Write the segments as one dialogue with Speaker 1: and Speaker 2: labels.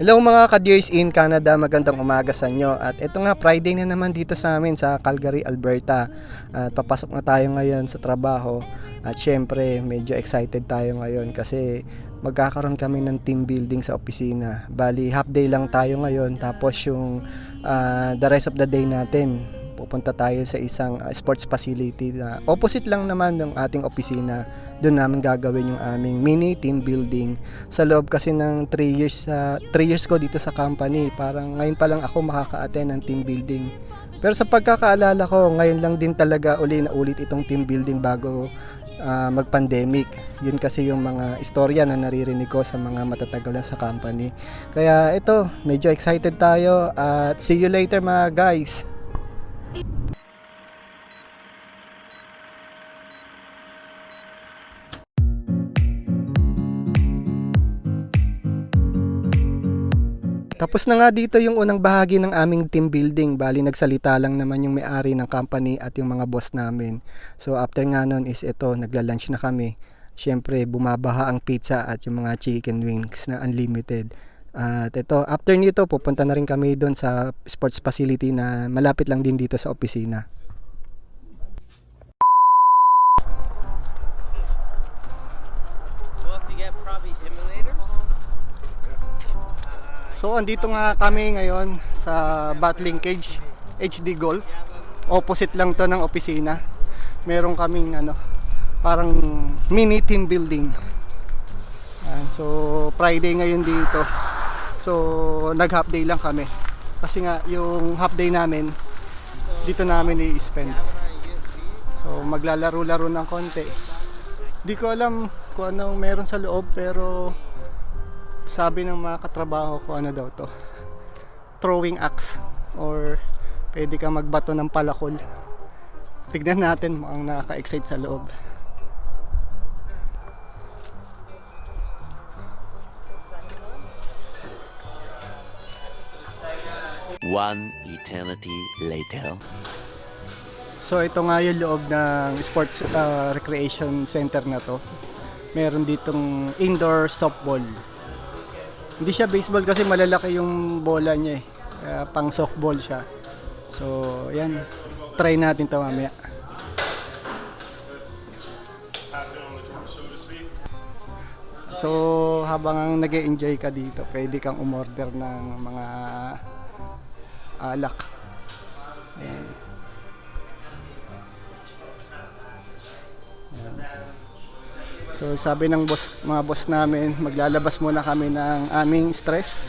Speaker 1: Hello mga ka-Dears in Canada, magandang umaga sa inyo. At ito nga, Friday na naman dito sa amin sa Calgary, Alberta. At papasok na tayo ngayon sa trabaho. At syempre, medyo excited tayo ngayon kasi magkakaroon kami ng team building sa opisina. Bali, half day lang tayo ngayon. Tapos yung the rest of the day natin, pupunta tayo sa isang sports facility na opposite lang naman ng ating opisina. Doon namin gagawin yung aming mini team building sa loob kasi ng 3 years ko dito sa company. Parang ngayon pa lang ako makaka-attend ng team building. Pero sa pagkakaalala ko, ngayon lang din talaga uli na ulit itong team building bago mag-pandemic. Yun kasi yung mga istorya na naririnig ko sa mga matatagal na sa company. Kaya ito, medyo excited tayo at see you later mga guys. Tapos na nga dito yung unang bahagi ng aming team building. Bali nagsalita lang naman yung may-ari ng company at yung mga boss namin. So after nga nun is ito, nagla-lunch na kami. Siyempre bumabaha ang pizza at yung mga chicken wings na unlimited. At ito, after nito pupunta na rin kami doon sa sports facility na malapit lang din dito sa opisina. So andito nga kami ngayon sa Battling Cage HD Golf. Opposite lang to ng opisina. Meron kaming parang mini team building. So Friday ngayon dito. So nag half day lang kami. Kasi nga yung half day namin dito namin i-spend. So maglalaro-laro ng konti. Di ko alam kung anong meron sa loob pero sabi ng mga katrabaho ko daw to, throwing axe or pwede ka magbato ng palakol. Tignan natin, mukhang nakaka-excite sa loob.
Speaker 2: One eternity later.
Speaker 1: So ito nga yung loob ng sports recreation center na to. Meron ditong indoor softball. Hindi siya baseball kasi malalaki yung bola niya pang softball siya. So, yan. Try natin ito mamaya. So, habang nag-e-enjoy ka dito, pwede kang umorder ng mga alak. Ayan. So sabi ng mga boss namin, maglalabas muna kami ng aming stress.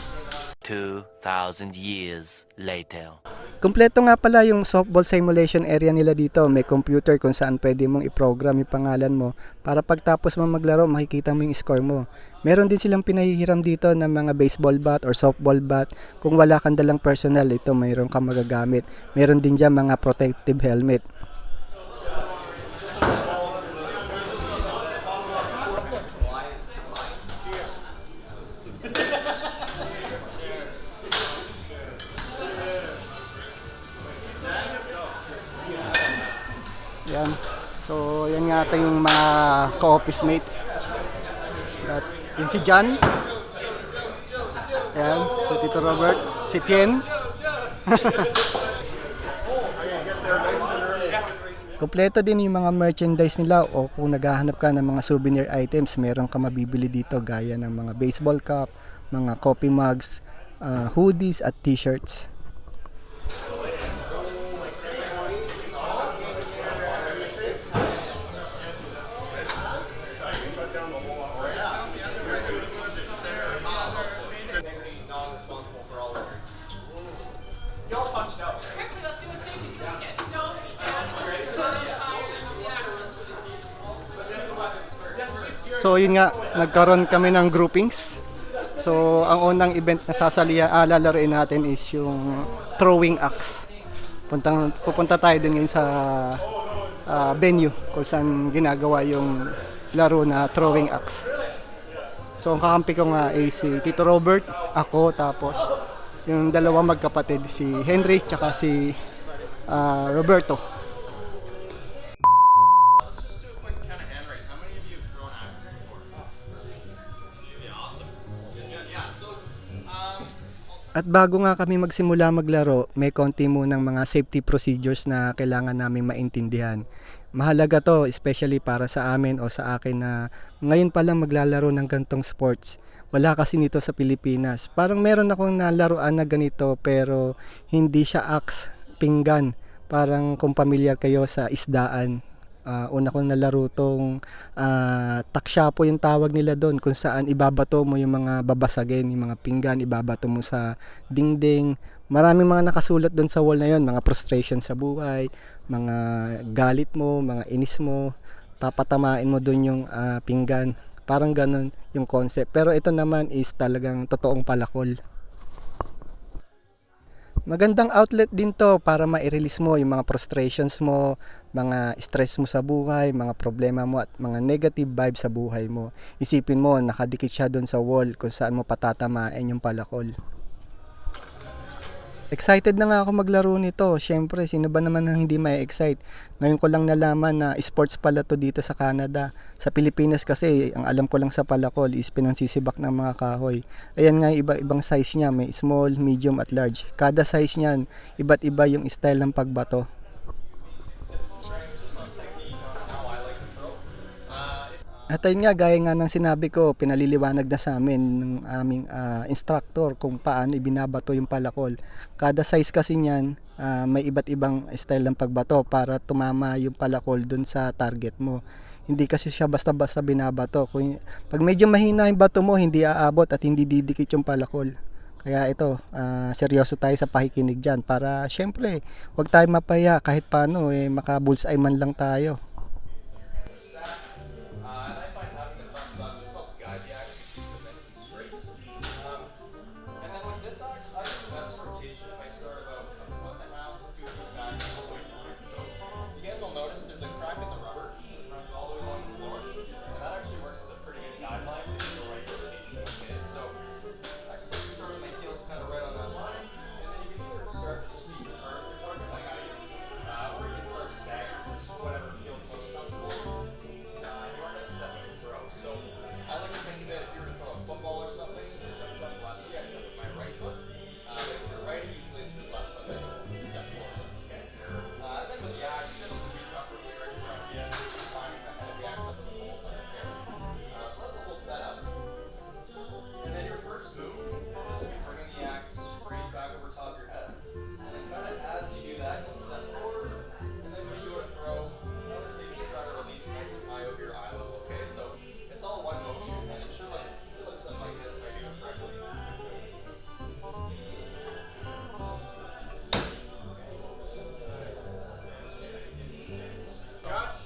Speaker 2: 2,000 years later.
Speaker 1: Kumpleto nga pala yung softball simulation area nila dito. May computer kung saan pwede mong i-program yung pangalan mo para pagtapos mo maglaro, makikita mo yung score mo. Meron din silang pinahihiram dito ng mga baseball bat or softball bat. Kung wala kang dalang personal, ito mayroon kang magagamit. Meron din dyan mga protective helmet. Yan. So, yan nga ata yung mga ka-office mate. At yun si John. Yan. Si Tito Robert. Si Tien. Kompleto din yung mga merchandise nila o kung naghahanap ka ng mga souvenir items, meron ka mabibili dito gaya ng mga baseball cap, mga coffee mugs, hoodies at t-shirts. So yun nga, nagkaroon kami ng groupings. So ang unang event na lalaroin natin is yung throwing axe. Pupunta tayo din ngayon sa venue kung saan ginagawa yung laro na throwing axe. So ang kakampi ko nga ay si Tito Robert, ako, tapos yung dalawang magkapatid, si Henry tsaka si Roberto. At bago nga kami magsimula maglaro, may konti munang mga safety procedures na kailangan namin maintindihan. Mahalaga to, especially para sa amin o sa akin na ngayon pa lang maglalaro ng gantong sports. Wala kasi nito sa Pilipinas. Parang meron akong nalaruan na ganito pero hindi siya axe, pinggan. Parang kung pamilyar kayo sa isdaan. Una kong nalaro tong taksyapo yung tawag nila doon, kung saan ibabato mo yung mga babasagin, yung mga pinggan, ibabato mo sa dingding. Maraming mga nakasulat doon sa wall na yon, mga frustration sa buhay, mga galit mo, mga inis mo, papatamain mo doon yung pinggan. Parang ganun yung concept. Pero ito naman is talagang totoong palakol. Magandang outlet din to para ma-release mo yung mga frustrations mo, mga stress mo sa buhay, mga problema mo at mga negative vibes sa buhay mo. Isipin mo, nakadikit siya doon sa wall kung saan mo patatamain yung palakol. Excited na nga ako maglaro nito. Siyempre, sino ba naman ang hindi ma-excite? Ngayon ko lang nalaman na sports pala to dito sa Canada. Sa Pilipinas kasi, ang alam ko lang sa palakol is pinansisibak ng mga kahoy. Ayan nga, iba-ibang size niya. May small, medium at large. Kada size niyan, iba't iba yung style ng pagbato. At ayun nga, gaya nga ng sinabi ko, pinaliliwanag na sa amin ng aming instructor kung paano ibinabato yung palakol. Kada size kasi niyan, may iba't ibang style ng pagbato para tumama yung palakol dun sa target mo. Hindi kasi siya basta-basta binabato. Pag medyo mahina yung bato mo, hindi aabot at hindi didikit yung palakol. Kaya ito, seryoso tayo sa pakikinig dyan para syempre, huwag tayo mapaya kahit paano, maka-bullseye man lang tayo.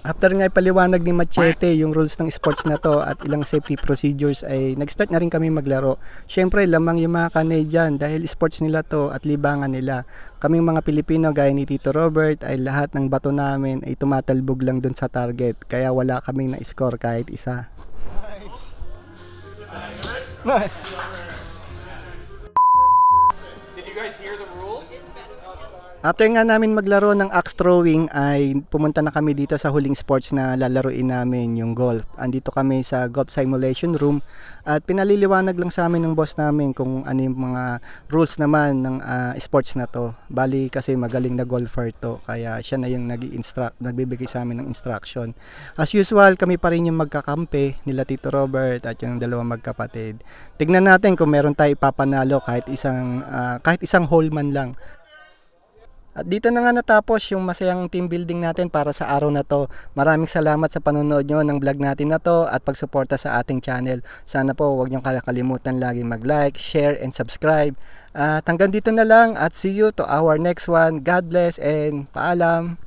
Speaker 1: After nga ipaliwanag ni Machete yung rules ng sports na to at ilang safety procedures ay nag-start na rin kami maglaro. Syempre lamang yung mga Canadian dahil sports nila to at libangan nila. Kaming mga Pilipino gaya ni Tito Robert ay lahat ng bato namin ay tumatalbog lang dun sa target. Kaya wala kaming na-score kahit isa. Nice.
Speaker 3: Did you guys hear the rules?
Speaker 1: After nga namin maglaro ng axe throwing ay pumunta na kami dito sa huling sports na lalaruin namin, yung golf. Andito kami sa golf simulation room at pinaliliwanag lang sa amin ng boss namin kung ano yung mga rules naman ng sports na to. Bali kasi magaling na golfer to kaya siya na yung nagbibigay sa amin ng instruction. As usual kami pa rin yung magkakampi nila Tito Robert at yung dalawang magkapatid. Tignan natin kung meron tayo ipapanalo kahit isang hole man lang. At dito na nga natapos yung masayang team building natin para sa araw na to. Maraming salamat sa panonood nyo ng vlog natin na to at pagsuporta sa ating channel. Sana po huwag nyo kakalimutan lagi mag-like, share, and subscribe. At hanggang dito na lang at see you to our next one. God bless and paalam!